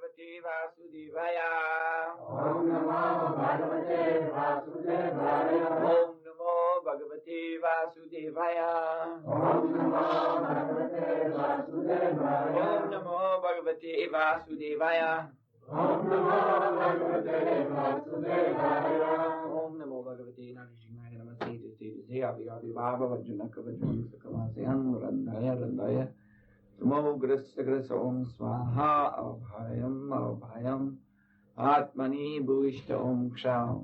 Bhagavate Vasudevaya. Om Namo Bhagavate Vasudevaya. Om Namo Bhagavate Vasudevaya. Om Namo Bhagavate Vasudevaya. Om Namo Bhagavate Vasudevaya. Om Namo Bhagavate Vasudevaya. Om Namo Bhagavate Narasimhaya Namaste Jate Abhigati Bhava Vajana Kavacham Sakamasayan Randaya Randaya Sumo Grasa Grasa Om Swaha Abhayam Abhayam Atmani Bhuishta Om Ksham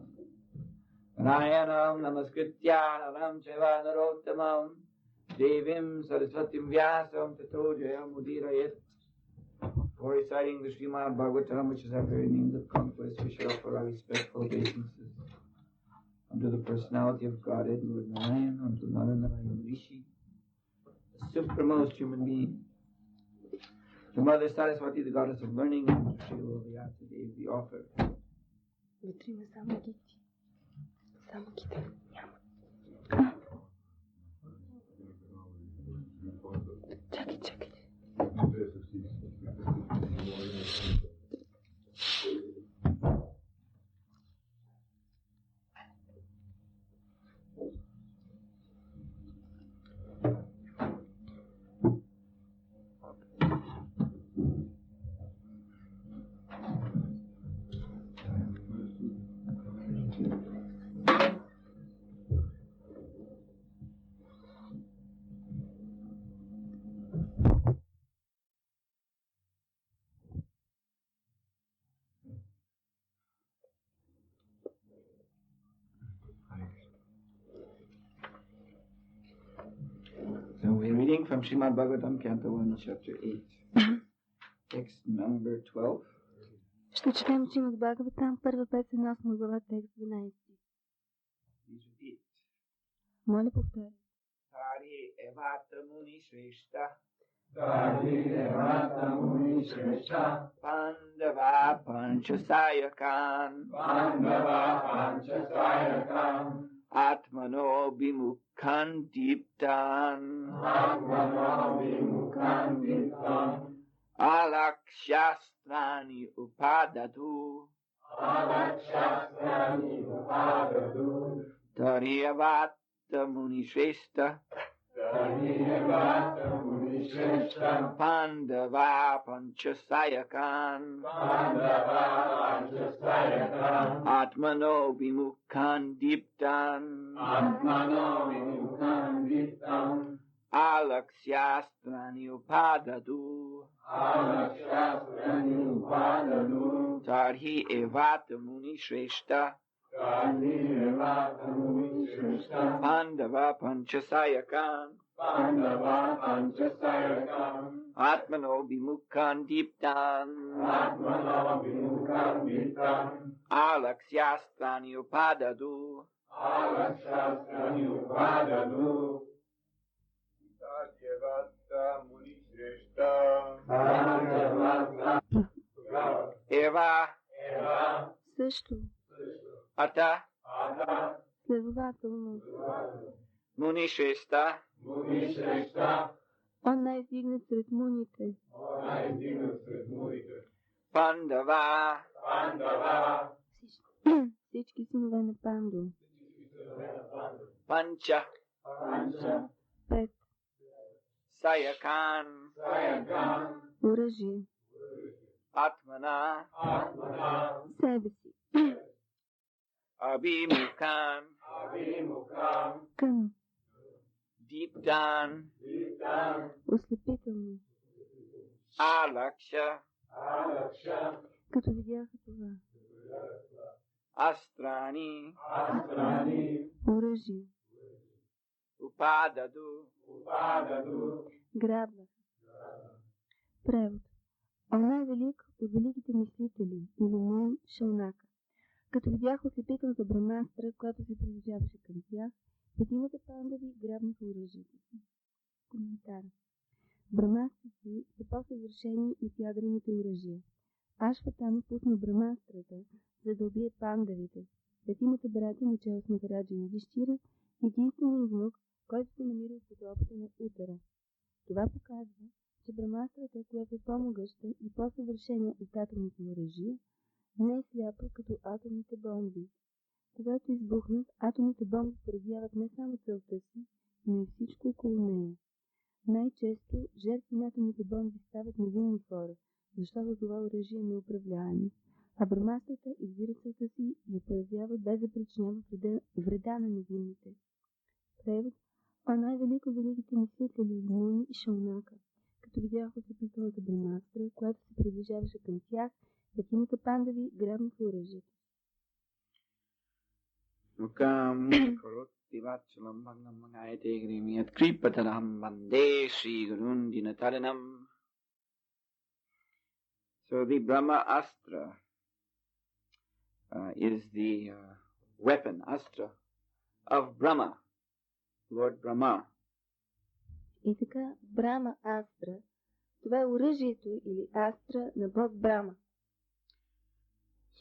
Nayanam Namaskritya Naram Cheva Narottamam Devim Saraswatim Vyasam Tato Jayam Udirayat. For reciting the Srimad Bhagavatam, which is our very means of conquest, we should offer our respectful obeisances unto the personality of Godhead, Lord Narayan, unto Naranarayan Rishi, the supremest human being, to Mother Saraswati, the goddess of learning, and to Srila Vyasadeva, we offer. Вътре само гити. Само гити. Няма. Чакай, чакай. So we're reading from Srimad Bhagavatam, Canto 1, Chapter 8, text number 12. Ще четем Шримад Бхагаватам, първа песен, 8 глава, текст 12. Please repeat. Моля, повтаря. Hari Evata Muni Shrestha Tari Evata Muni Shrestha. Pandava Panchasayakan Pandava Panchasayakan. Atmano Bimukhan Deeptan Atmano Vimukhan Deeptan. Alakshastrani Upadatu Alakshastrani Upadatu. Tari Evata Muni Shrestha Tari Evata Muni Shrestha. Pandava Panchasayakan Pandava Panchasayakan. Atmano Vimukhan Deeptan Atmano Vimukhan Deeptan. Alakshyastrani Upadatu Alakshastrani Upadatu. Tarhi Evata Muni Shrestha Tari Evata Muni Shrestha. Pandava Panchasayakan Pandava Panchasayakan. Atmano Vimukhan Deeptan Atmano Vimukhan Deeptan. Alakshyastrani Upadatu Alakshastrani Upadatu. Tatyavata Muni Shrestha. Eva Също, Ata следователно, Muni Shrestha Муни Среща. он най-издигнат сред муните, Най-издигнат сред муните. Pandava Пандава. всички синове на Панду, Pancha Панча. 5, Sayakan Саякан. оръжие, Atmana Атмана. себе си, Abhimukhan Авимукан. кън, Deeptan Дитан. ослепително, Alaksha Алакша. като видяха това, Astrani Астрани. оръжие, Upadadu Упададу. грабнаха. Превод. Он най-велик от великите мислители, или Мун Шаунака. Като видях ослепителната брамастра, която се приближаваше към тях, петимата пандави грабнаха оръжието си. Коментар. Брамастрите са по-съвършени от ядрените оръжия. Ашватама пусна брамастрата, за да убие пандавите. Петимата братя, начало с Махараджа Юдиштира, единственият внук, който се намира в потопата на Утара. Това показва, че брамастрата, която е по-могъща и по-съвършена от атомните оръжия, не е сляпа като атомните бомби. Когато избухнат, атомните бомби поразяват не само целта си, но и всичко около нея. Най-често жертви на атомните бомби стават невинни хора, защото това оръжие е неуправляемо, а брамастрата избира целта си и я поразява без да причинява вреда на невинните. Превод: О най-велико великите мислители Муни и Шаунака, като видях ослепителната брамастра, която се приближаваше към тях, петимата пандави грабнаха оръжието. Mukam karoti vachalam bhagnam mangayate grimiyat kripataram bande Shri Gurun Dinataranam. So the Brahma Astra is the weapon, Astra, of Brahma, Lord Brahma. И така, Брама Астра, това е оръжието или Астра на Бог Брама.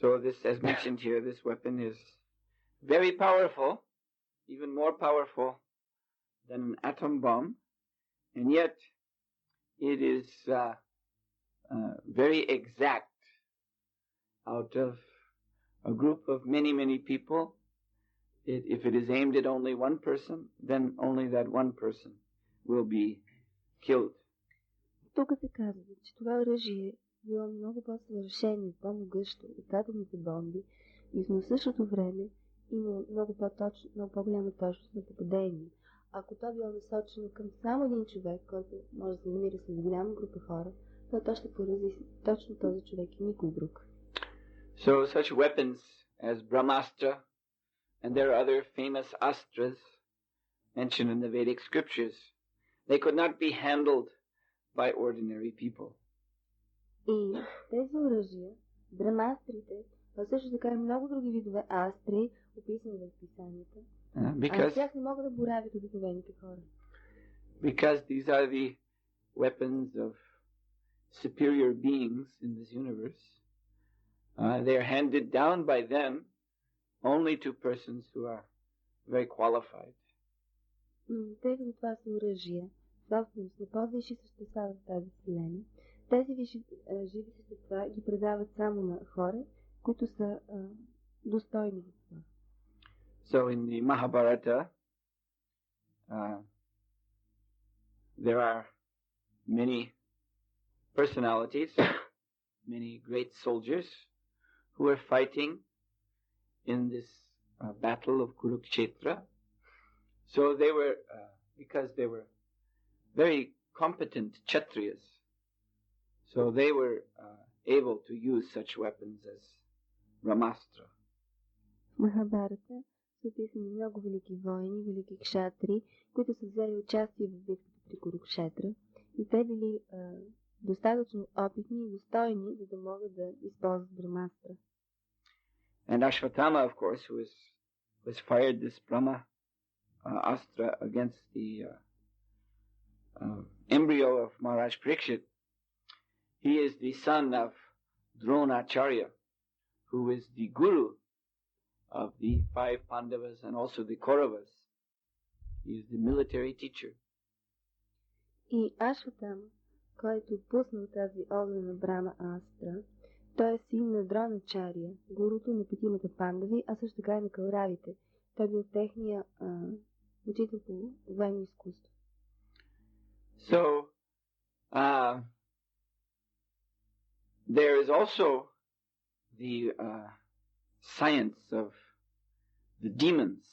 So this, as mentioned here, this weapon is very powerful, even more powerful than an atom bomb, and yet it is very exact. Out of a group of many people, if it is aimed at only one person, then only that one person will be killed. Тук се казва, че това оръжие било много по-съвършено и по-могъщо от атомните бомби и в същото време има много по-голяма точност на попадение. Ако то било насочено към само един човек, който може да се намира с голяма група хора, то ще порази точно този човек и никой друг. So such weapons as Brahmastra, and there are other famous astras mentioned in the Vedic scriptures, they could not be handled by ordinary people. И тези оръжия, брамастрите, а също така и много други видове астри, описани в писанията, тях не могат да боравят обикновените хора. Because these are the weapons of superior beings in this universe. They are handed down by them only to persons who are very qualified. Тъй като това са оръжия, собственост на по-висши същества в тази вселена, тези висши живи същества ги предават само на хора, които са достойни за това. So in the Mahabharata, there are many personalities, many great soldiers who are fighting in this battle of Kurukshetra. So they were, because they were very competent Kshatriyas, so they were able to use such weapons as Brahmastra. В Махабарата са описани много велики воини, велики кшатри, които са взели участие в битката при Курукшетра и те били достатъчно опитни и достойни, за да могат да използват Брамастра. And Ashwatthama, of course, who was fired this Brahma Astra against the embryo of Maharaj Parikshit, he is the son of Dronacharya, who is the guru of the 5 Pandavas and also the Kauravas. He is the military teacher. И Ашватама, който пуснал тази огнена Брама Астра, той е син на Дроначария, гуруто на 5 пандави, а също така и на Кауравите. Той бил техния учител по военно изкуство. So, there is also the science of the demons,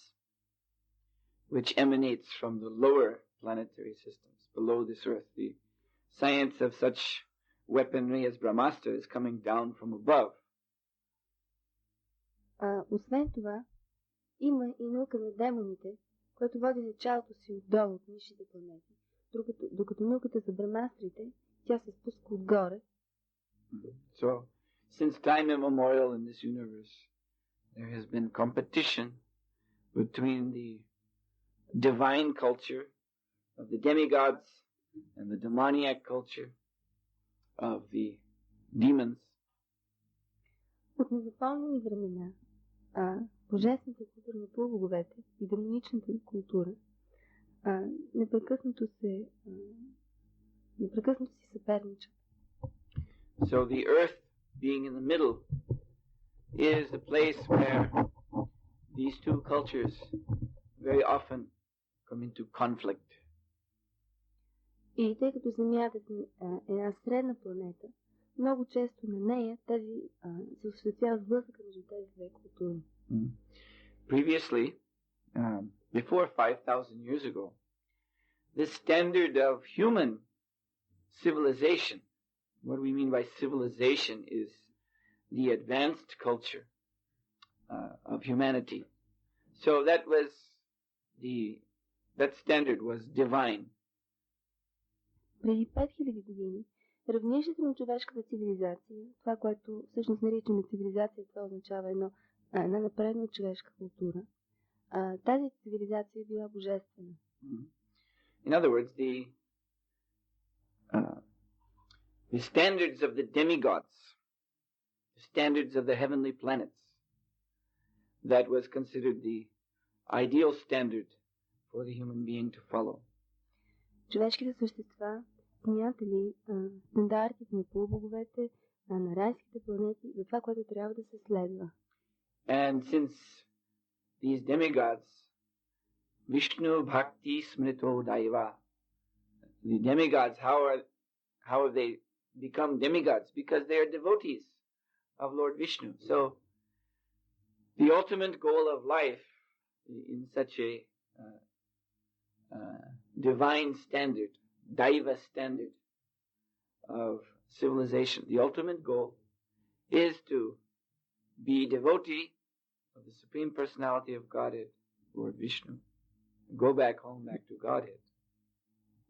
which emanates from the lower planetary systems, below this earth. The science of such weaponry as Brahmastra is coming down from above. Освен това, има и наука на демоните, която води началото си отдолу от нишите планети, докато науката за брамастрите, тя се спуска отгоре. So, since time immemorial in this universe, there has been competition between the divine culture of the demigods and the demoniac culture of the demons. От незапомнени времена, божествената култура на полубоговете и демоничната култура непрекъснато се непрекъснато си съперничат. So the earth being in the middle is the place where these two cultures very often come into conflict. И тъй като Земята е една средна планета, много често на нея се осъществява сблъсъка между тези две култури. Previously, before 5,000 years ago, the standard of human civilization, what we mean by civilization is the advanced culture of humanity. So that standard was divine. Преди 5000 години равнището на човешката цивилизация, това, което всъщност наричаме цивилизация, това означава една напредна човешка култура. Тази цивилизация е била божествена. In other words, the standards of the demigods, the standards of the heavenly planets, that was considered the ideal standard for the human being to follow. Човешките същества смятали стандартите на полубоговете, на райските планети, за това, което трябва да се следва. And since these demigods, Vishnu Bhakti Smrito Daiva, the demigods, how have they become demigods? Because they are devotees of Lord Vishnu. So the ultimate goal of life in such a divine standard, Daiva standard of civilization, the ultimate goal is to be devotee of the Supreme Personality of Godhead, Lord Vishnu. Go back home, back to Godhead.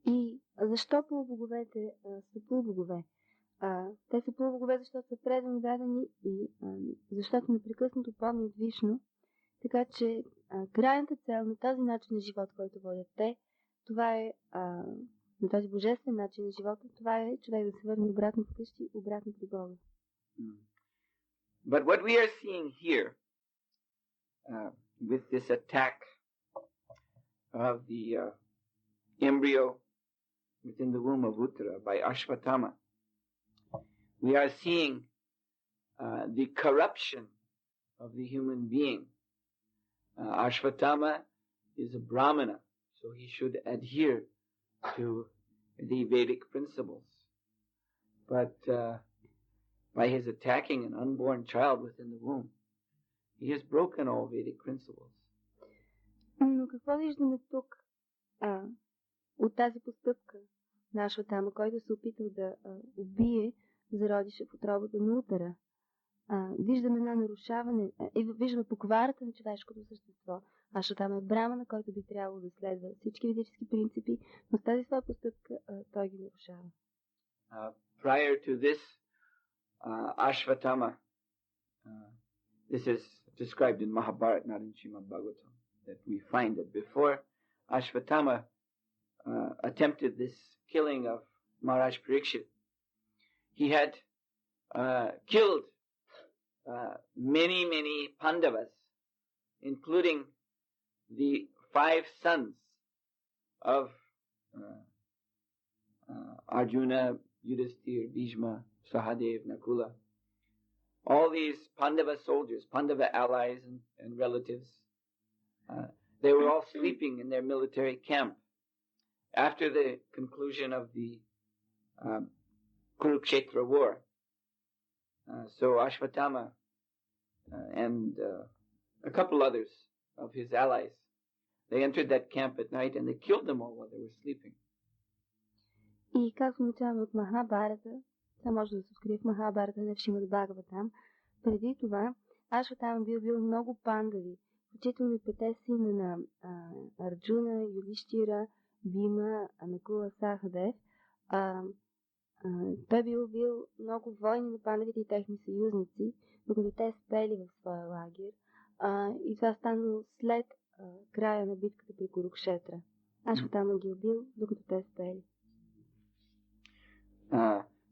И защо полубоговете са полубогове? Те са полубогове, защото са предано дадени и защото непрекъснато помнят Вишну. Така че крайната цел на този начин на живот, който водят те, това е на този божествен начин на живота, това е човек да се върне обратно вкъщи, обратно при Бога. But what we are seeing here with this attack of the embryo within the womb of Uttara by Ashvatthama, we are seeing the corruption of the human being. Ashvatthama is a Brahmana, so he should adhere to the Vedic principles. But by his attacking an unborn child within the womb, he has broken all Vedic principles. Но какво виждаме тук от тази постъпка на Ашватама, който се опитал да убие зародиша в утробата на Утара? Виждаме едно нарушаване, виждаме покварата на човешкото същество. Ашватама е брамана, който би трябвало да следва всички ведически принципи, но с тази своя постъпка той ги нарушава. Prior to this, Ashvatthama, this is described in Mahabharata, not in Srimad Bhagavatam, that we find that before Ashvatthama attempted this killing of Maharaj Parikshit, he had killed many Pandavas, including the 5 sons of Arjuna, Yudhisthira, Bhishma, Sahadev, Nakula. All these Pandava soldiers, Pandava allies and relatives, they were all sleeping in their military camp after the conclusion of the Kurukshetra war. So Ashvatthama and a couple others of his allies, they entered that camp at night and they killed them all while they were sleeping. И както научаваме от Махабарата, това може да се открие в Махабарата, не в Шримад Бхагаватам, преди това Ашватама бил много пандави, включително и 5 сина на Арджуна, Юдхиштира, Бима, Накула, Сахадев. Той бил много войни на пандавите и техни съюзници, докато те спели в своя лагер. И това станало след края на битката при Курукшетра. Ашватама ги убил, докато те спели.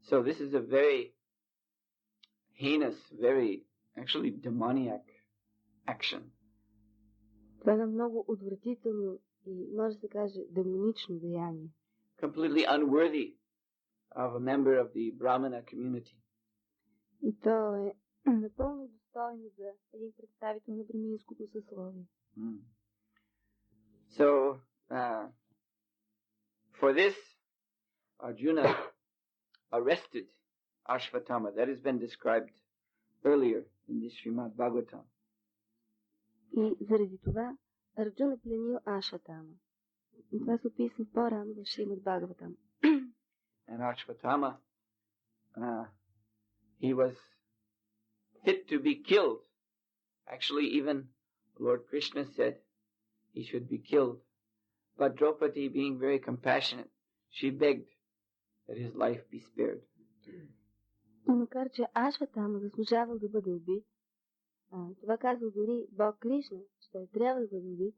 So this is a very heinous, very actually demoniac action. Това е много отвратително и може да се каже демонично деяние. Completely unworthy of a member of the Brahmana community. И то е напълно достойно за един представител на браминското съсловие. So, for this, Arjuna arrested Ashvatthama. That has been described earlier in this Srimad Bhagavatam. И заради това Арджуна пленил Ашватама. И това се описва по-рано в Шримад Бхагаватам. And Ashvatthama, he was fit to be killed. Actually, even Lord Krishna said he should be killed. But Draupadi, being very compassionate, she begged that his life be spared. И макар, че Ашватама заслужавал да бъде убит, това казал дори Бог Кришна, че той трябва да бъде убит,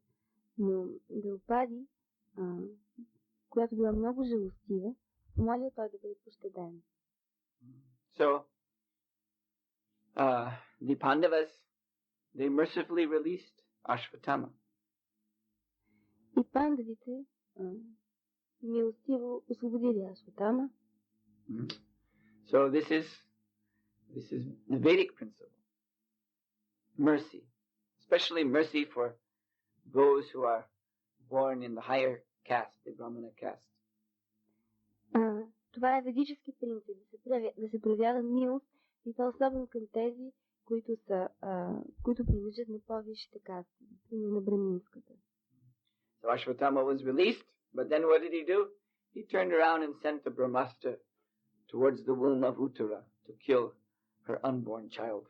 но Драупади, която била много жалостива, помолил той да бъде пощаден. So, the Pandavas, they mercifully released Ashvatthama. И пандавите милостиво освободили Ашватама. So this is the Vedic principle. Mercy, especially mercy for those who are born in the higher caste, the Brahmana caste. Това е ведически принцип, да се проявява милост и то особено към тези, които принадлежат на по-висшите касти, на браминската. So Ashvatthama was released, but then what did he do? He turned around and sent a Brahmastra towards the womb of Uttara to kill her unborn child.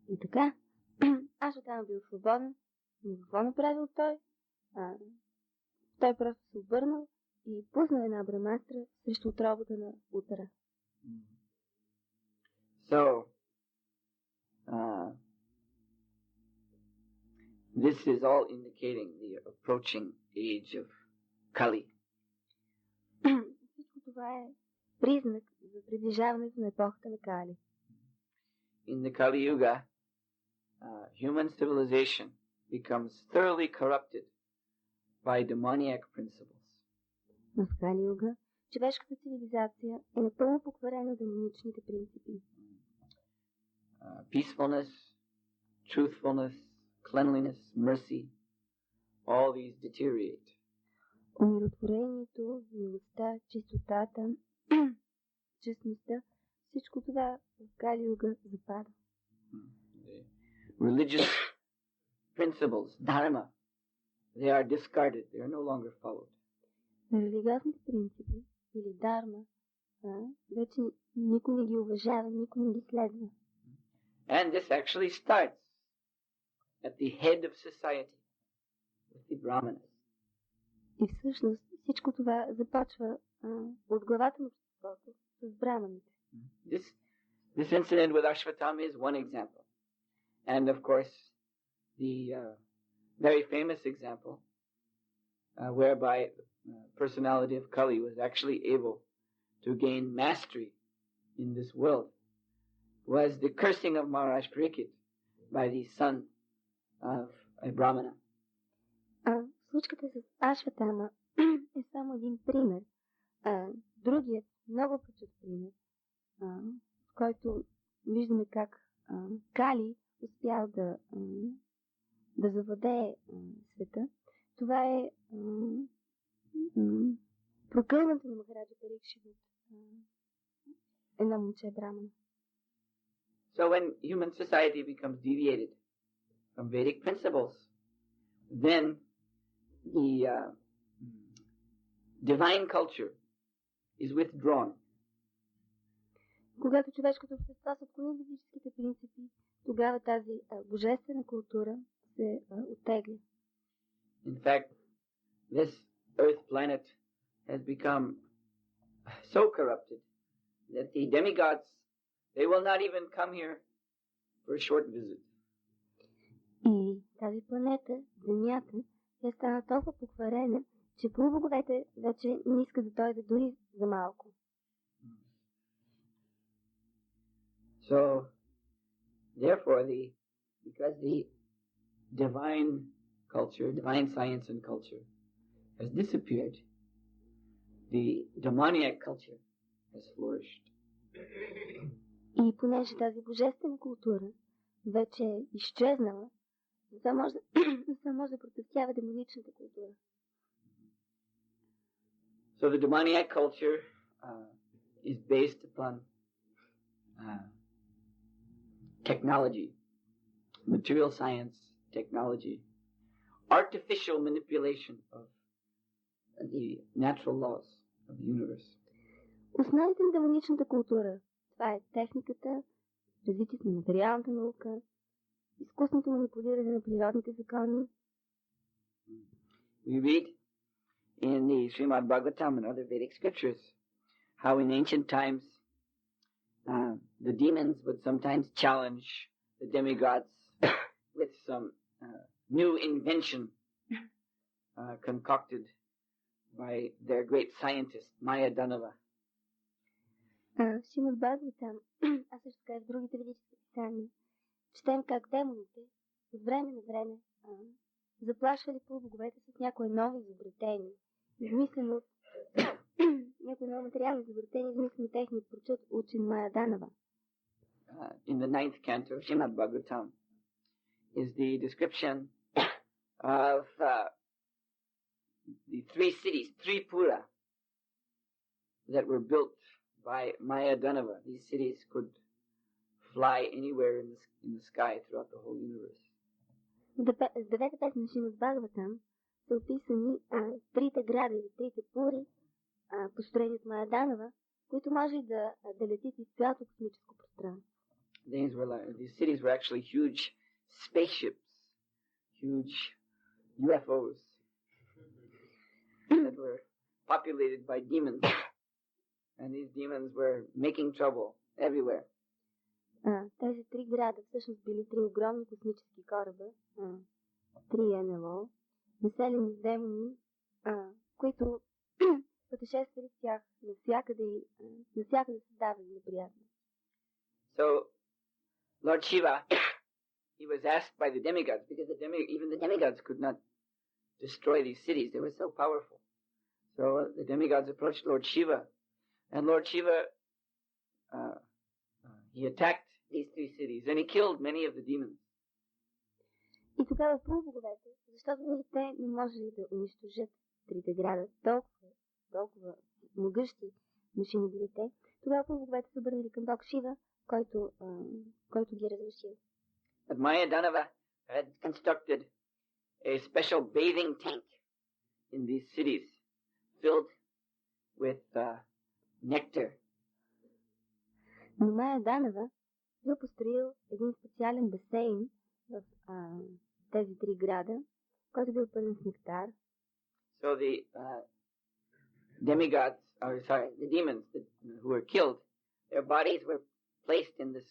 И така, Ашватама бил свободен, но какво направил той? Той просто се обърнал и пуснал една Брамастра срещу отробата на Утара. So, this is all indicating the approaching age of Kali. Всичко това е признак за приближаването на епохата на Кали. In the Kali Yuga, human civilization becomes thoroughly corrupted by demoniac principles. В Кали Юга човешката цивилизация е напълно покварена от демоничните принципи. Peacefulness, truthfulness, cleanliness, mercy, all these deteriorate. Умиротворението, милостта, чистотата, честността, всичко това в Кали Юга запада. Religious principles, dharma, they are discarded, they are no longer followed. Религиозните принципи или дарма вече никой не ги уважава, никой не ги следва. And this actually starts at the head of society, with the brahmanas. И всъщност всичко това започва от главата на обществото с браманите. This incident with Ashvatthama is one example. And of course, the very famous example whereby the personality of Kali was actually able to gain mastery in this world was the cursing of Maharaj Parikshit by the son of a Brahmana. Случката с Ашватама е само един пример. Другият, много почет пример, в който виждаме как Кали успял да завладее света. Това е прокълването на Махараджа Парикшит от едно момче брамана. So when human society becomes deviated from Vedic principles, then the divine culture is withdrawn. Когато човешкото общество се отклони от ведическите принципи, тогава тази божествена култура се оттегля. In fact, this earth planet has become so corrupted that the demigods, they will not even come here for a short visit. И тази планета, Земята, е стана толкова покварена, че полубоговете вече не искат да дойдат дори за малко. So, therefore, because the divine culture, divine science and culture has disappeared, the demoniac culture has flourished. И понеже тази божествена култура вече е изчезнала, това може да протестява демоничната култура. So the demoniac culture is based upon technology, material science, technology, artificial manipulation of the natural laws of the universe. Основите на демоничната култура, това е техниката, развитието на материалната наука, изкусното манипулиране на природните закони. We read in the Srimad Bhagavatam and other Vedic scriptures how in ancient times the demons would sometimes challenge the demigods with some new invention concocted by their great scientist, Maya Danava. Шримад Бхагаватам, а също така и в другите ведически писания, четем как демоните от време на време заплашвали полубоговете с някое ново изобретение, измислено някое ново материално изобретение, измислено техният прочут учен Майя Данава. In the 9th canto of Srimad Bhagavatam is the description of the 3 cities, Tripura, that were built by Maya Danava. These cities could fly anywhere in the sky throughout the whole universe. В девета песен на Шримад Бхагаватам са описани трите града или трите пури, построени от Майя Данава, които може да летят из цялото космическо пространство. These cities were actually huge spaceships, huge UFOs that were populated by demons. And these demons were making trouble everywhere. Тези три града всъщност били три огромни космически кораба, три НЛО, населени с демони, които пътешествали с тях навсякъде създавали неприятности. So, Lord Shiva, he was asked by the demigods, because even the demigods could not destroy these cities. They were so powerful. So the demigods approached Lord Shiva, and Lord Shiva, he attacked these 3 cities, and he killed many of the demons. И тогава полубоговете, защото те не можели да унищожат трите града, толкова могъщи машини били те, тогава полубоговете се обърнали към Бог Шива, който ги разрушил. But Maya Danava had constructed a special bathing tank in these cities, filled with nectar. Но Майя Данава бил построил един специален басейн в тези три града, който бил пълен с нектар. So the the demons who were killed, their bodies were placed in this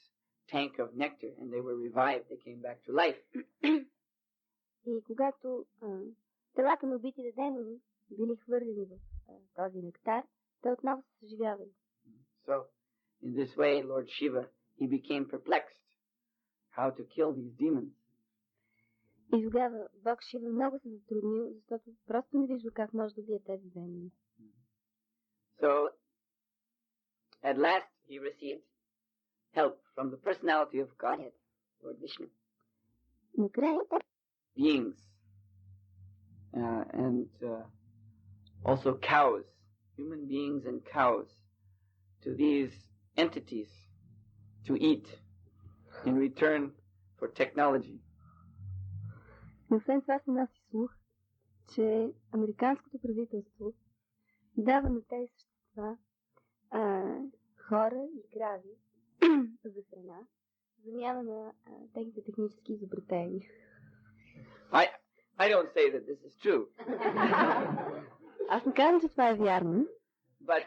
tank of nectar and they were revived, they came back to life. И когато телата на убитите демони били хвърлени в този нектар, те отново се съживявали. So, in this way, Lord Shiva, he became perplexed how to kill these demons. И тогава Бог Шива много се затруднил, защото просто не вижда как може да убие тези демони. So, at last he received help from the personality of Godhead, Lord Vishnu. Накрая Beings and also cows, human beings and cows, to these entities to eat in return for technology. Освен това се носи слух, че американското правителство дава на тези същества хора и крави за храна, замяна на техните технически изобретения. I don't say that this is true. Аз не казвам, че това е вярно. But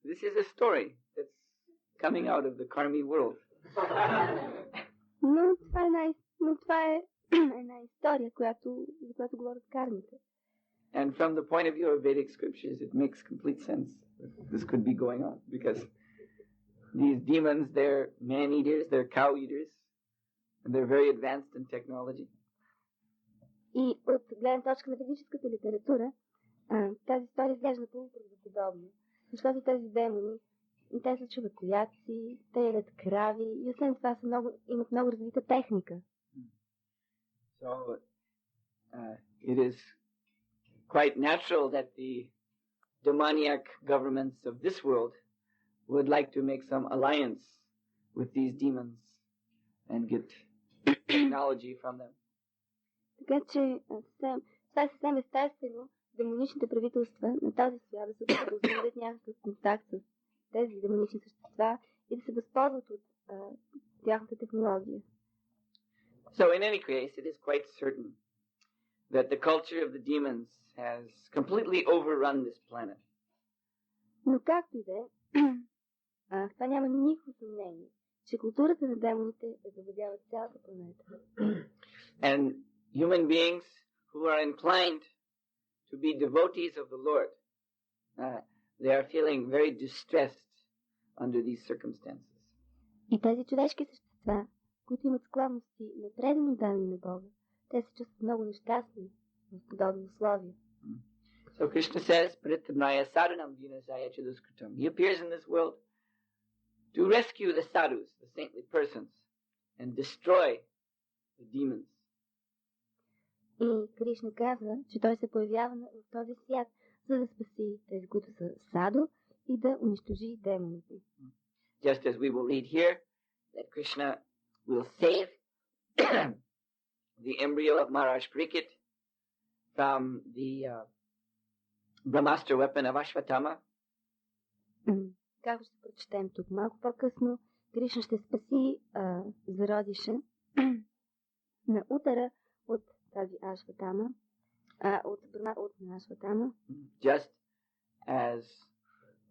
this is a story that's coming out of the karmi world. Но това е една история, за която говорят кармите. And from the point of view of Vedic scriptures, it makes complete sense that this could be going on, because these demons, they're man-eaters, they're cow-eaters, and they're very advanced in technology. И от гледна точка на ведическата литература, тази история изглежда напълно правдоподобно, защото тези демони те са човекояци, те ядат крави и освен това имат много развита техника. So it is quite natural that the demoniac governments of this world would like to make some alliance with these demons and get technology from them. Така че това е съвсем естествено демоничните правителства на този свят да се установят някакъв контакт с тези демонични същества и да се възползват от тяхната технология. So in any case, it is quite certain that the culture of the demons has completely overrun this planet. Но както и да е, в това няма никакво съмнение, че културата на демоните завладява цялата планета. And human beings who are inclined to be devotees of the Lord, they are feeling very distressed under these circumstances. И тези човешки същества, които имат склонности на предано дани на Бога, те се чувстват много нещастни в подобни условия. So Krishna says, Paritamnaya sadhanam vinasaya chaduskritam. He appears in this world to rescue the sadhus, the saintly persons, and destroy the demons. И Кришна казва, че той се появява в този свят, за да спаси тези, които са саду и да унищожи демоните. Just as we will read here, that Krishna will save the embryo of Maharaj Parikshit from the Brahmastra weapon of Ashwatthama. Както ще прочетем тук малко по-късно, Кришна ще спаси зародиша на утара от тази Ашватама, от Ашватама. Just as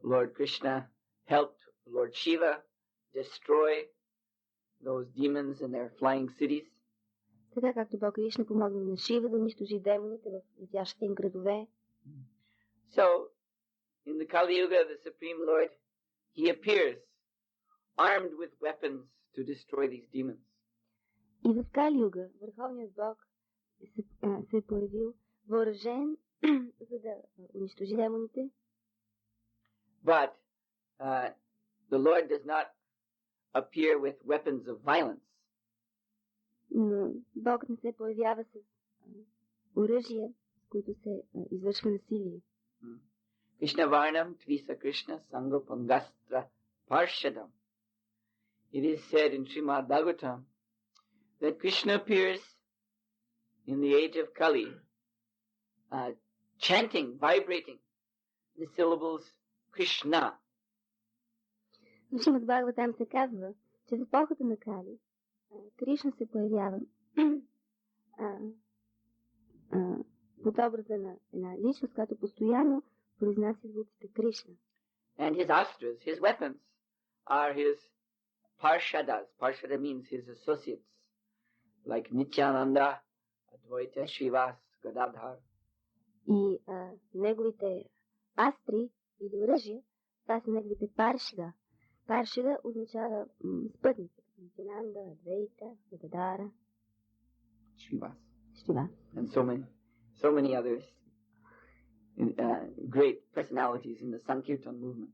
Lord Krishna helped Lord Shiva destroy those demons in their flying cities. Така както Бог Кришна помогна на Шива да унищожи демоните в летящите им градове. So, in the Kali Yuga, the Supreme Lord, he appears armed with weapons to destroy these demons. И в Кали Юга Върховният Бог се е появил въоръжен, за да унищожи демоните. But the Lord does not appear with weapons of violence. Но Бог не се появява с оръжия, с които се извършва насилие. Krishna Varnam Tvisa Krishna Sangha Pangastra Parshadam. It is said in Srimad Bhagavatam that Krishna appears in the age of Kali, chanting, vibrating the syllables Krishna. В Шримад Бхагаватам се казва, че в епохата на Кали Кришна се появява под образа на една личност, която постоянно произнася звуците Кришна. And his astras, his weapons, are his parshadas. Parshada means his associates, like Nityananda, Advaita, Srivas, Gadadhar. И неговите астри или оръжия, това са неговите паршада. Паршада означава спътници. Нитянанда, Адвейта, Гададара, Srivas. And so many others. Great personalities in the Sankirtan movement.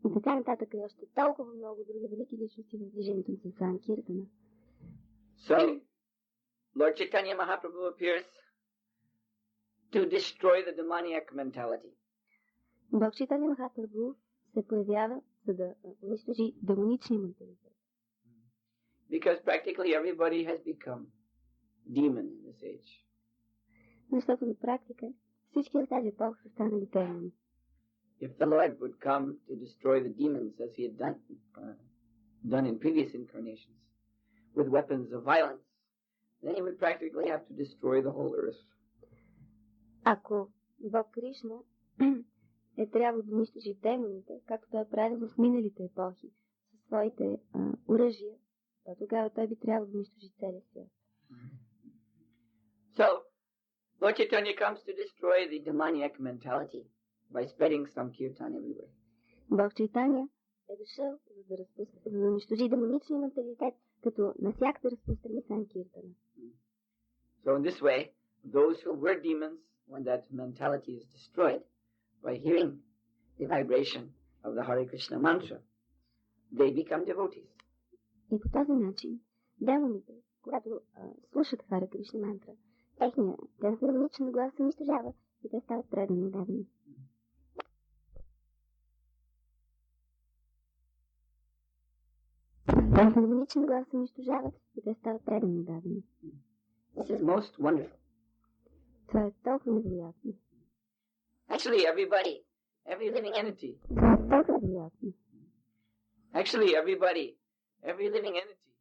И така нататък и още толкова много други велики личности в движението на Санкиртана. So, Lord Chaitanya Mahaprabhu appears to destroy the demoniac mentality. Бог Чайтанья Махапрабху се появява, за да унищожи демоничния менталитет. Because practically everybody has become demon in this age. Защото на практика всички в тази епоха са станали демони. If the Lord would come to destroy the demons as he had done in previous incarnations with weapons of violence, then he would practically have to destroy the whole earth. Ако Бог Кришна е трябвало да унищожи демоните, както той е правил в миналите епохи със своите оръжия, то тогава той би трябвало да унищожи целия свят. So, Lord Chaitanya comes to destroy the demoniac mentality by spreading Sankirtan everywhere. Бог Чайтанья е дошъл за да унищожи демоничния менталитет, като навсякъде разпространи Санкиртана. So in this way, those who were demons, when that mentality is destroyed, by hearing the vibration of the Hare Krishna mantra, they become devotees. И по този начин демоните, когато слушат Харе Кришна мантра, техният демоничен глас се унищожава и те стават предано отдадени. Демоничен глас се унищожава и те стават предано отдадени. This is most wonderful. Това е толкова невероятно. Actually, every living entity. Това е толкова невероятно. Actually, every living entity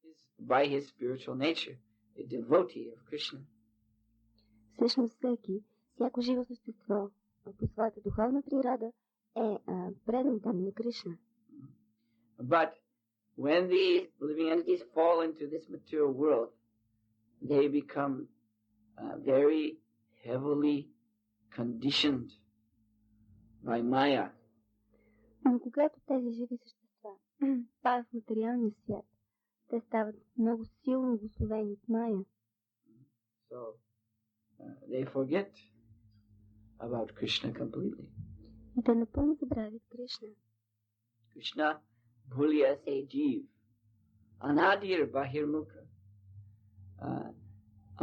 is by his spiritual nature a devotee of Krishna. Всъщност всяко живо същество по своята духовна природа е предан там на Кришна. But when the living entities fall into this material world, they become very heavily conditioned by Maya. Но когато тези живи същества падат в материалния свят, те стават много силно обусловени от Майя. So they forget about Krishna completely. И те напълно забравят Кришна. Krishna bhulya se jeev anadir bahirmukha.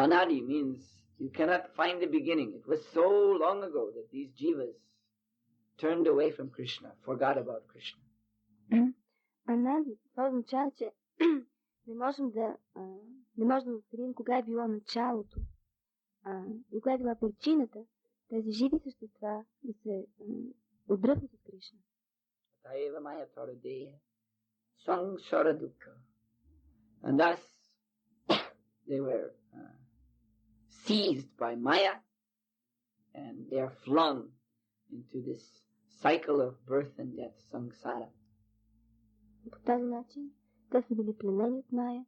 Anadi means you cannot find the beginning. It was so long ago that these jivas turned away from Krishna, forgot about Krishna. Анади, това означава, че не можем да открием кога е било началото и кога е била причината тези живи същества да се отдръпнат от Кришна. Taeva maya toradeya sangsara dukkha. And thus they were seized by Maya and they are flung into this cycle of birth and death, samsara. По този начин те са били пленени от Майя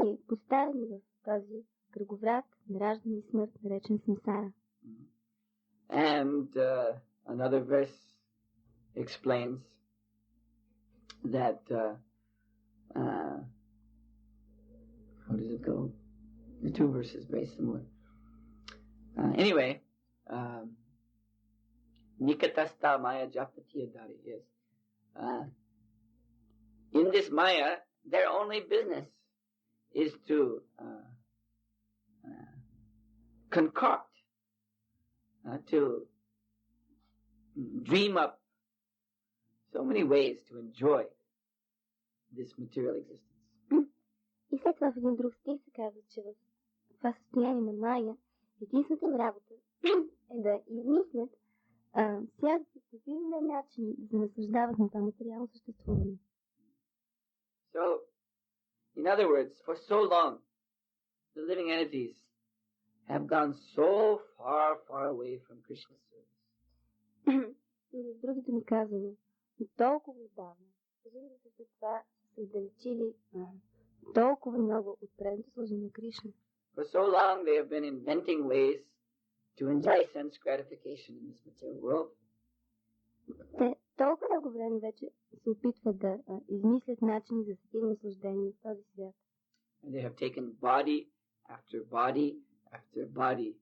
и поставени в този кръговрат на раждане и смърт, наречен самсара. And another verse explains that how does it go? The two verses very similar. Anyway, Nikatasta Maya Japatiya Dari is in this Maya, their only business is to concoct, to dream up so many ways to enjoy this material existence. И след това в един друг стих се казва, че в това състояние на Майя единствената им работа е да измислят всякакви стабилни начини да се наслаждават на това материално съществуване. So, in other words, for so long, the living entities have gone so far away from Krishna's service. Или с другите ми казано, толкова отдавна, живите същества са се отдалечили толкова много от предното служение на Кришна. For so long they have been inventing ways to enjoy sense gratification in this material world. Те толкова много време вече се опитват да измислят начини за сетивно наслаждение в този свят. And they have taken body after body after body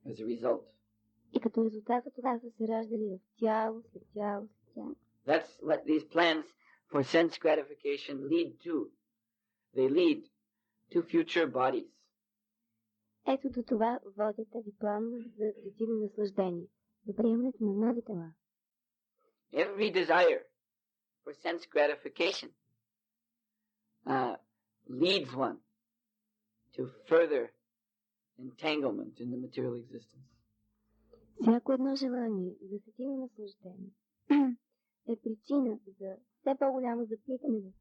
as a result. И като резултат от това са се раждали в тяло, след тяло, след тяло. That's what these plans for sense gratification lead to. They lead to future bodies. Ето до това водят тези планове за сетивно наслаждение, до приемането на нови тела. Every desire for sense gratification leads one to further entanglement in the material existence. Всяко едно желание за сетивно наслаждение е причина за все по-голямо заплитане в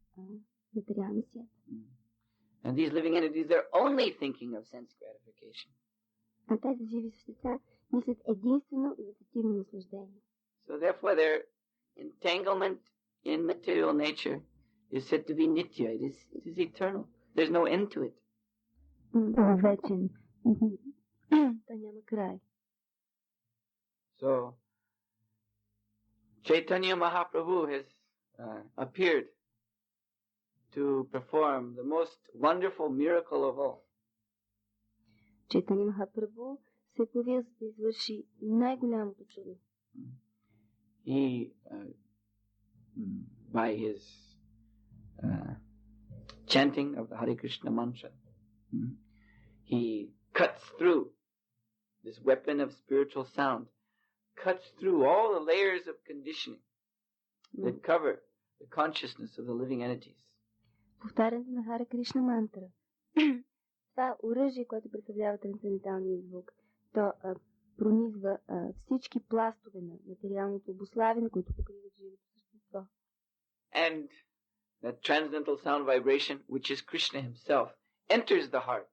материалния свят. And these living entities, they're only thinking of sense gratification. А тези живи същества мислят единствено за сетивно наслаждение. So therefore their entanglement in material nature is said to be nitya. It is eternal. There's no end to it. Вечен. Той няма край. So Chaitanya Mahaprabhu has appeared to perform the most wonderful miracle of all. Chaitanya Mahaprabhu се появил за да извърши най-голямото чудо. He, by his chanting of the Hare Krishna mantra. He cuts through this weapon of spiritual sound, cuts through all the layers of conditioning that cover the consciousness of the living entities. Повтарянето на Харе Кришна мантра. Това оръжие, което представлява трансценденталния звук, то пронизва всички пластове на материалното обуславяне, които покриват живото същество. And that transcendental sound vibration, which is Krishna himself, enters the heart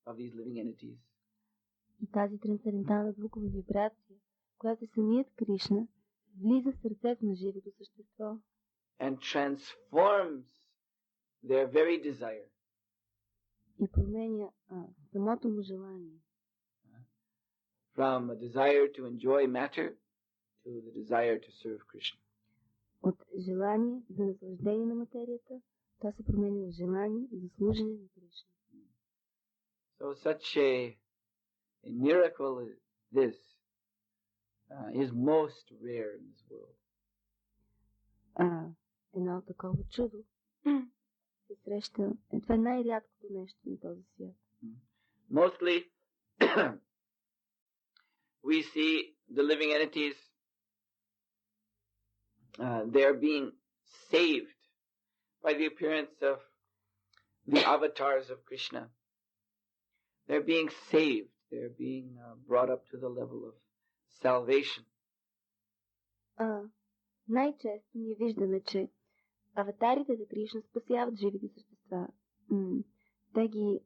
of these living entities. И тази трансцендентална звукова вибрация, която е самият Кришна, влиза в сърцето на живото същество. And transforms their very desire. И променя самото му желание. From a desire to enjoy matter to the desire to serve Krishna. От желание за наслаждение на материята, то се променя в желание за служене на Кришна. So such a miracle as this is most rare in this world. Едно такова чудо се среща. Това е най-рядкото нещо на този свят. Mostly we see the living entities, they are being saved by the appearance of the avatars of Krishna. They're being saved. They're being brought up to the level of salvation. Най-често ние виждаме, че аватарите за Кришна спасяват живите същества. Те ги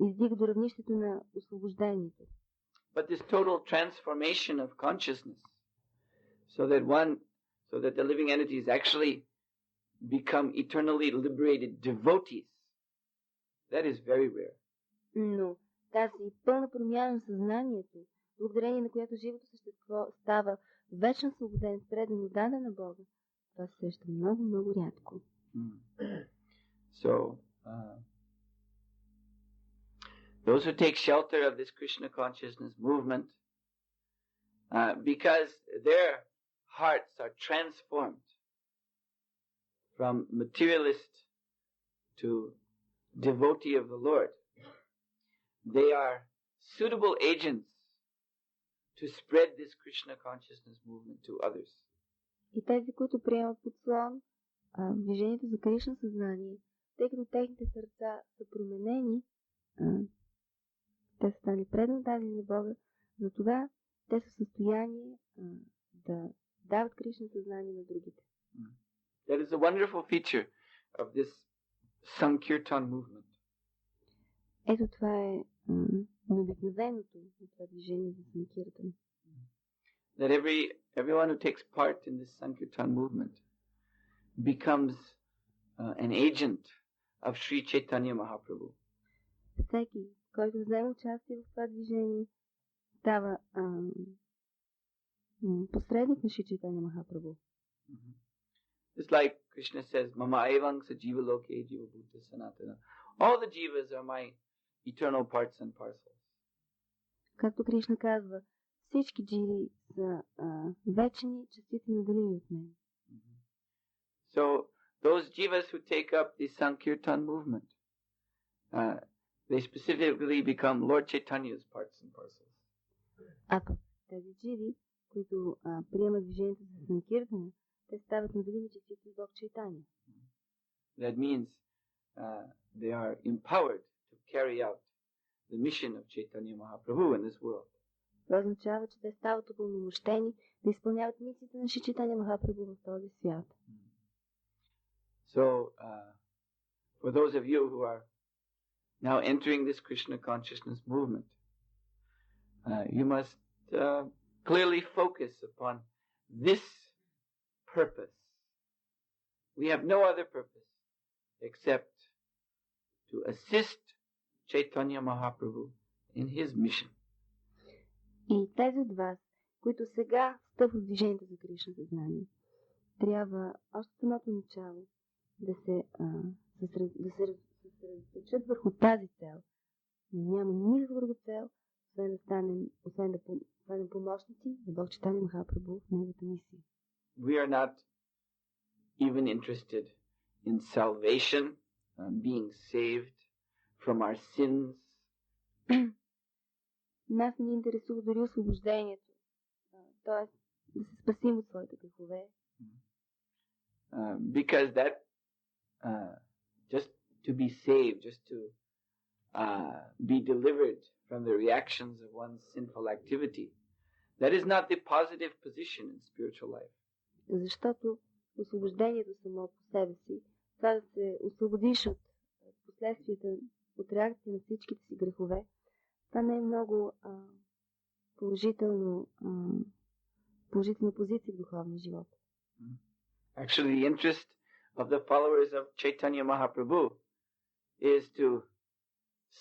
издигат до равнището на освобождението. But this total transformation of consciousness, so that the living entities actually become eternally liberated devotees, that is very rare. Но тази пълна промяна на съзнанието, благодарение на която живото същество става вечно свободен, предан отдаден на Бога, това се среща много, много рядко. So, those who take shelter of this Krishna consciousness movement, because their hearts are transformed from materialist to devotee of the Lord, they are suitable agents to spread this Krishna consciousness movement to others. И тези, които приемат подслон движението за Кришна съзнание, тъй като техните сърца са променени, те са стали предано дадени на Бога, затова те са в състояние да дават Кришна съзнание на другите. That is a wonderful feature of this Sankirtan movement. Ето това е необикновеното на това движение за Санкиртан. That everyone who takes part in this Sankirtan movement becomes an agent of Sri Chaitanya Mahaprabhu. Всеки, който вземе участие в това движение, става посредник на Шри Чайтanya Махапрабху. It's like Krishna says, Mama evang sa jiva loke jiva bhuta sanatana. All the jivas are my eternal parts and parcels. Както Кришна казва, всички дживи са вечни, частици наделени от мен. So those jivas who take up the Sankirtan movement, they specifically become Lord Chaitanya's parts and parcels. А пък тези дживи, които приемат движението за Санкиртана, те стават наделени частици от Бог Чайтания. That means they are empowered to carry out the mission of Chaitanya Mahaprabhu in this world. Това означава, че те стават упълномощени да изпълняват мисията на Шри Чайтanya Махапрабху в този свят. So, for those of you who are now entering this Krishna consciousness movement, you must clearly focus upon this purpose. We have no other purpose except to assist Chaitanya Mahaprabhu in his mission. И тези от вас, които сега встъпват в движението за Кришна съзнание, трябва още самото начало да се съсредоточат върху тази цел. Няма никаква друга цел, освен да станем помощници на Бог Чайтanya Махапрабху в неговата мисия. We are not even interested in salvation, being saved from our sins. Нас не интересува дори освобождението, т.е. да се спасим от своите грехове. Because that, just to be saved, just to be delivered from the reactions of one's sinful activity, that is not the positive position in spiritual life. Защото освобождението само по себе си, това да се освободиш от последствията, от реакция на всичките си грехове, това не е много положителна позиция в духовния живот. Actually, the interest of the followers of Chaitanya Mahaprabhu is to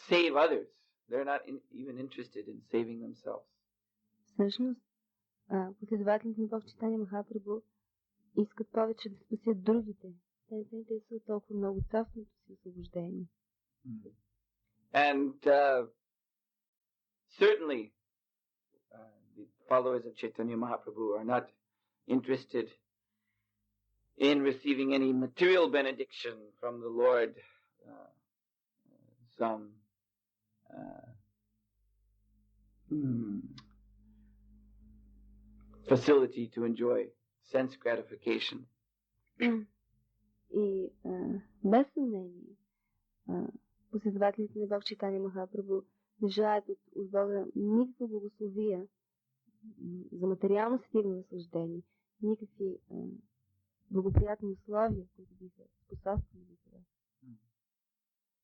save others. They're not even interested in saving themselves. Всъщност, последователите на Бог Чайтания Махапрабху искат повече да спасят другите. Те не се интересуват толкова много от собственото си освобождение. And certainly, the followers of Chaitanya Mahaprabhu are not interested in receiving any material benediction from the Lord, some facility to enjoy sense gratification. И без съмнение, последователите на Бог Чайтания Махапрабху не желаят от Бога никаква благословия за материално сетивно наслаждение, никакви благоприятни условия, които биха способствали за това.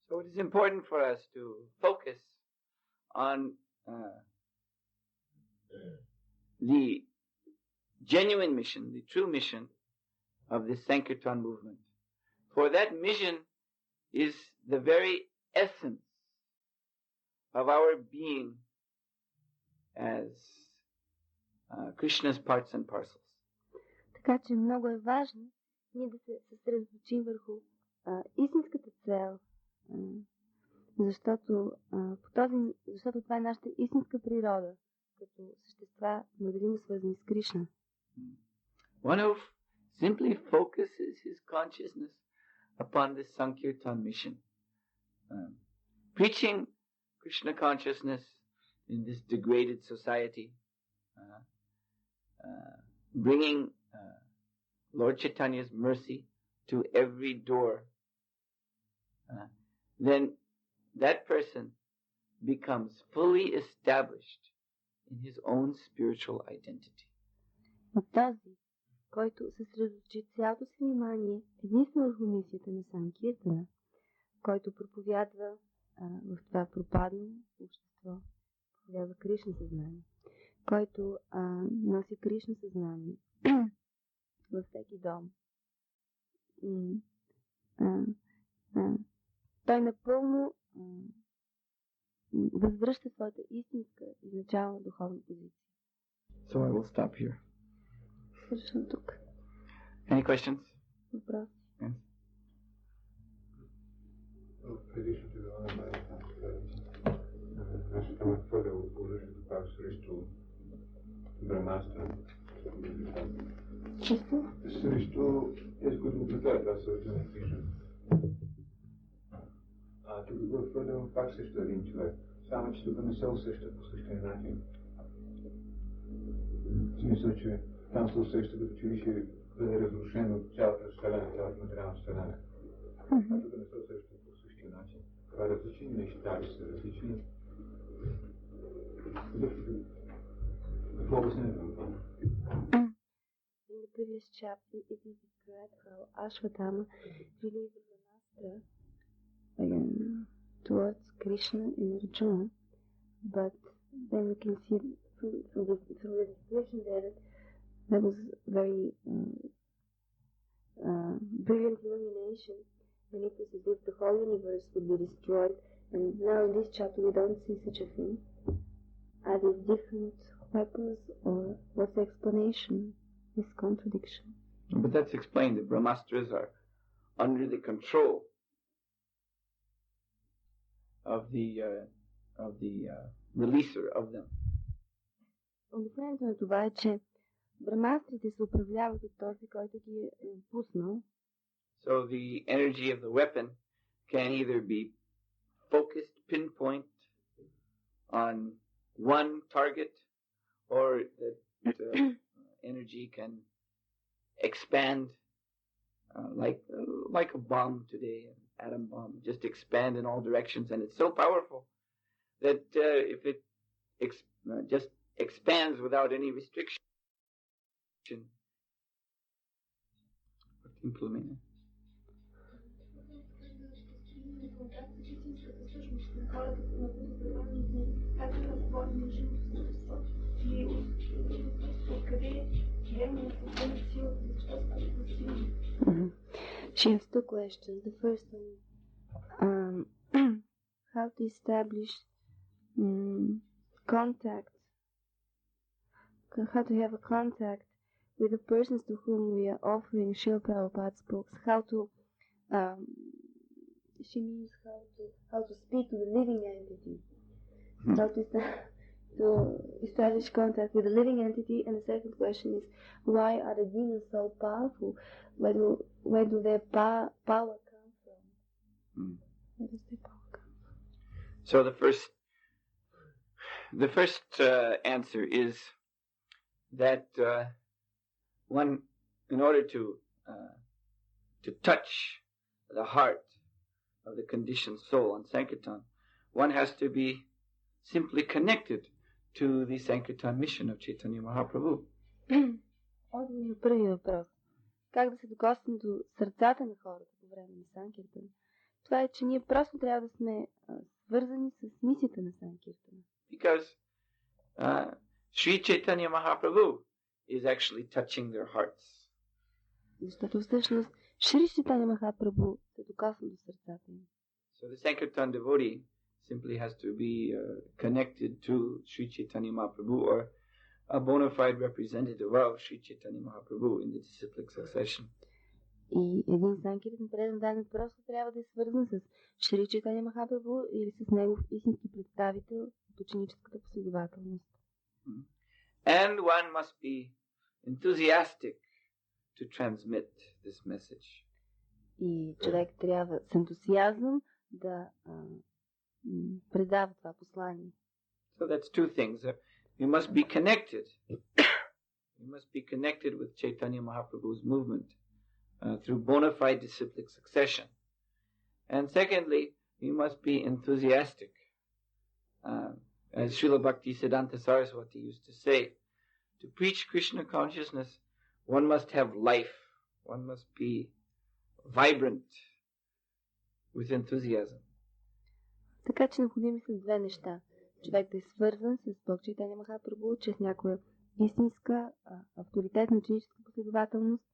So it is important for us to focus on the genuine mission, the true mission of this Sankirtan movement. For that mission is the very essence of our being as Krishna's parts and parcels. Така че много е важно ние да се съсредоточим върху истинската цел, защото това е нашата истинска природа, като същества, наделимо свързани с Кришна. One who simply focuses his consciousness upon this Sankirtan mission, preaching Krishna consciousness in this degraded society, bringing Lord Chaitanya's mercy to every door, then that person becomes fully established in his own spiritual identity. Този, който съсредоточи цялото си внимание единствено върху мисията на Санкиртана, който проповядва в това пропаднало общество, проповядва Кришна съзнание, който носи Кришна съзнание във всеки дом. Той напълно възвръща своята истинска изначална духовна позиция. So I will stop here. Свършвам тук. Any questions? Въпроси? Yes. Предишното даване нашата ме хвърля оръжието пак срещу Брамастра. Чисто? Срещу тези, които го предлагат, това са на Кришна. Тук го хвърлям пак срещу един човек. Само, че тук не се усеща по същия начин. В смисъл, че там се усеща, като че ли ще бъде разрушено от цялата вселена, цялата материална вселена. А тук не се усеща по същия начин. Това различни неща ли са различни? Какво обяснението на това? In the previous chapter, it is described how Ashwatthama released the master towards Krishna and Arjuna, but then we can see from the description there that was very brilliant illumination, and it was as if the whole universe would be destroyed. And now in this chapter we don't see such a thing. Are these different weapons, or what's the explanation? This contradiction. But that's explained. The Brahmastras are under the control of the releaser of them. Обяснението на това е, че брамастрите се управляват от този, който ги е пуснал. So the energy of the weapon can either be focused, pinpoint on one target, or that energy can expand like a bomb today, an atom bomb, just expand in all directions, and it's so powerful that if it just expands without any restriction. Implement. She has two questions. The first one, how to establish contact, how to have a contact with the persons to whom we are offering Srila Prabhupada's books, how to, she means how to speak to the living entity, how to establish contact with the living entity. And the second question is, why are the demons so powerful? Where do their power come from? Where does their power come from? So the first answer is that one, in order to touch the heart of the conditioned soul on Sankirtan, one has to be simply connected to the Sankirtan mission of Chaitanya Mahaprabhu. Отговор на първия въпрос. Как да се докоснем до сърцата на хората по време на Санкиртан? Това е, че ние просто трябва да сме свързани с мисията на Санкиртан. Because Sri Chaitanya Mahaprabhu is actually touching their hearts. Защото всъщност Шри Чайтаня Махапрабху се докосна до сърцата им. So the Sankirtan devotee simply has to be connected to Sri Chaitanya Mahaprabhu, or a bona fide representative of Sri Chaitanya Mahaprabhu in the disciplic succession. И един Санкиртан предан даден просто трябва да е свързан с Шри Чайтаня Махапрабху или с негов истински представител от ученическата последователност. And one must be enthusiastic to transmit this message. И човек трябва с ентусиазъм да предава това послание. So that's two things. You must be connected. You must be connected with Chaitanya Mahaprabhu's movement through bona fide disciplic succession. And secondly, you must be enthusiastic. As Srila Bhaktisiddhanta Saraswati used to say, to preach Krishna consciousness, one must have life. One must be vibrant with enthusiasm. Така че необходими са две неща. Човек да е свързан с Бог Чайтаня Махапрабху чрез някоя истинска, авторитетна ученическа последователност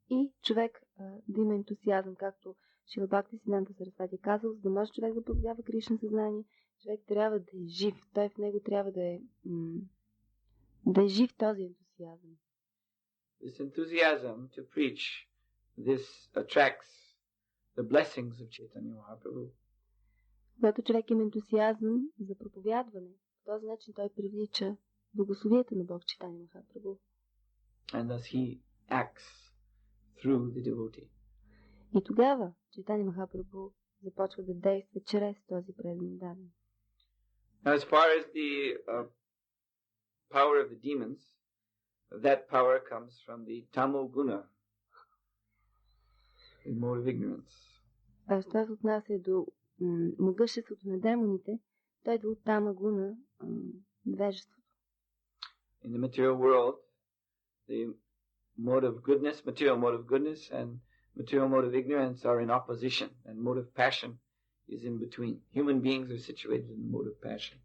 и човек да има ентусиазъм, както Шрила Бхактисиддханта Сарасвати е казал, за да може човек да проповядва Кришна съзнание, човек трябва да е жив. Той в него трябва да е жив този ентусиазъм. This enthusiasm to preach, this attracts the blessings of Chaitanya Mahaprabhu. Когато човек има ентусиазъм за проповядване, по този начин той привлича благословията на Бог Чайтаня Махапрабху. And thus he acts through the devotee. И тогава Чайтаня Махапрабху започва да действа чрез този предан даден. As far as the power of the demons, that power comes from the tamo guna, the mode of ignorance. А що се отнася до могъществото на демоните, той идва от тама гуна, невежеството. In the material world, the mode of goodness, material mode of goodness, and material mode of ignorance are in opposition, and mode of passion is in between. Human beings are situated in the mode of passion.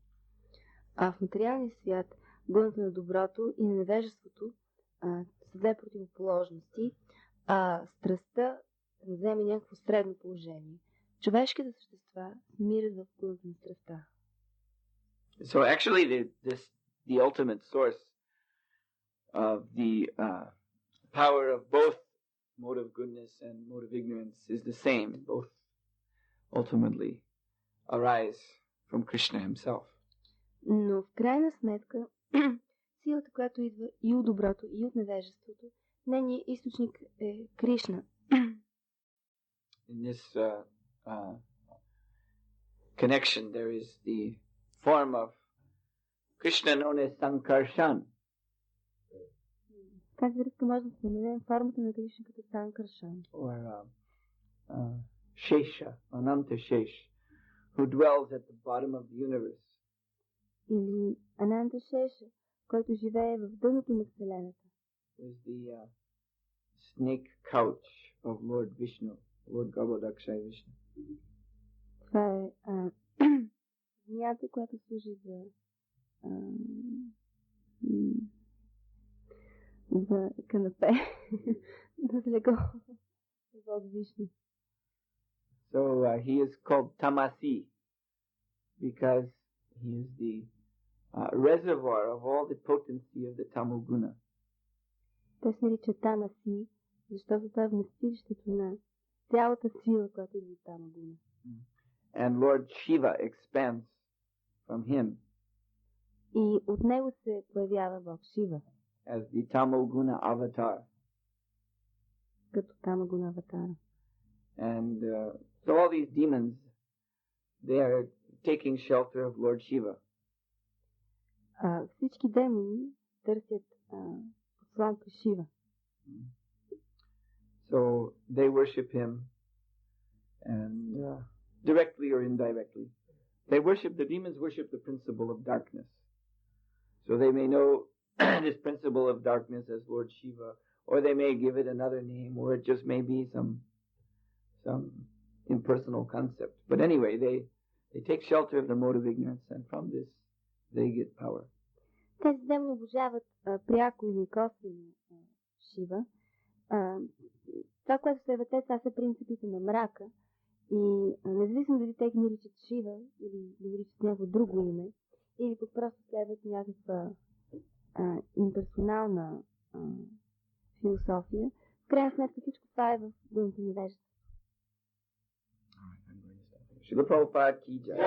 А в материалния свят гуната на доброто и на невежеството са две противоположности, а страстта вземе някакво средно положение. Човешките същества намират в гуната на страстта. So actually the ultimate source of the power of both mode of goodness and mode of ignorance is the same. Both ultimately arise from Krishna himself. Но в крайна сметка силата, която идва и от доброто, и от невежеството, нейният източник е Кришна. in this connection, there is the form of Krishna known as Sankarshan. Тази връзка може да споменем формата на Кришна като Санкаршан. Or Shesha, Ananta Shesh, who dwells at the bottom of the universe. Или Ананта Шеша, който живее в дъното на Вселената. Is the snake couch of Lord Vishnu, Lord Garbhodakshaya Vishnu. Това е змията, която служи за канапе, за легло, Бог Вишну. So he is called Tamasi because he is the reservoir of all the potency of the Tamoguna. Той се нарича Тамаси, защото това е вместилището на цялата сила, която идва от Тамагуна. And Lord Shiva expands from him. И от него се появява Бог Шива. As the Tamoguna avatar. Като Тамагуна аватара. And so all these demons, they are taking shelter of Lord Shiva. Всички демони търсят послон при Шива. So they worship him, and directly or indirectly. The demons worship the principle of darkness. So they may know this principle of darkness as Lord Shiva, or they may give it another name, or it just may be some impersonal concept. But anyway, they take shelter of the mode of ignorance, and from this they get power. Тези демони обожават пряко или косвено Шива. Това, което следва те, това са принципите на мрака. И независимо дали те ги наричат Шива, или ги наричат някакво друго име, или пък просто следват някаква имперсонална философия, в крайна сметка всичко това е в дъното невежество. Srila Prabhupada ki jai.